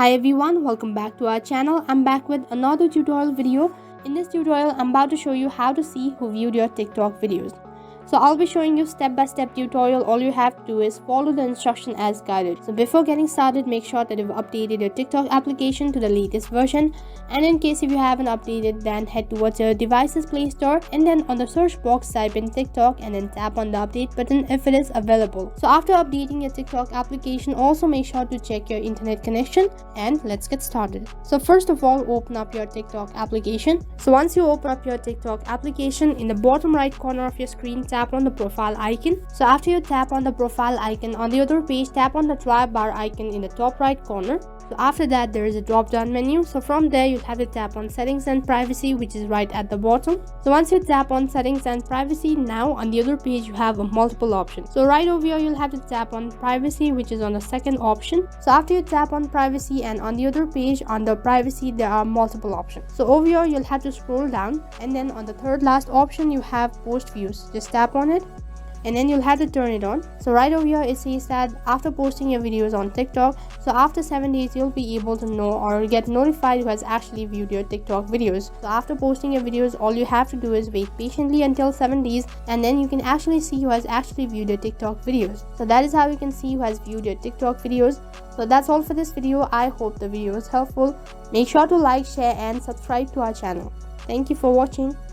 Hi everyone, welcome back to our channel. I'm back with another tutorial video. In this tutorial, I'm about to show you how to see who viewed your TikTok videos. So I'll be showing you step-by-step tutorial. All you have to do is follow the instruction as guided. So before getting started, make sure that you've updated your TikTok application to the latest version. And in case if you haven't updated, then head towards your device's Play Store and then on the search box type in TikTok and then tap on the update button if it is available. So after updating your TikTok application, also make sure to check your internet connection and let's get started. So first of all, open up your TikTok application. So once you open up your TikTok application, in the bottom right corner of your screen, tap on the profile icon. So after you tap on the profile icon on the other page, tap on the try bar icon in the top right corner. So after that, there is a drop down menu. So from there, you'll have to tap on settings and privacy, which is right at the bottom. So once you tap on settings and privacy, now on the other page you have a multiple options. So right over here you'll have to tap on privacy, which is on the second option. So after you tap on privacy, and on the other page under privacy there are multiple options. So over here you'll have to scroll down, and then on the third last option you have post views. Just tap on it and then you'll have to turn it on. So right over here it says that after posting your videos on TikTok, so after 7 days you'll be able to know or get notified who has actually viewed your TikTok videos. So after posting your videos, all you have to do is wait patiently until 7 days, and then you can actually see who has actually viewed your TikTok videos. So that is how you can see who has viewed your TikTok videos. So that's all for this video. I hope the video was helpful. Make sure to like, share and subscribe to our channel. Thank you for watching.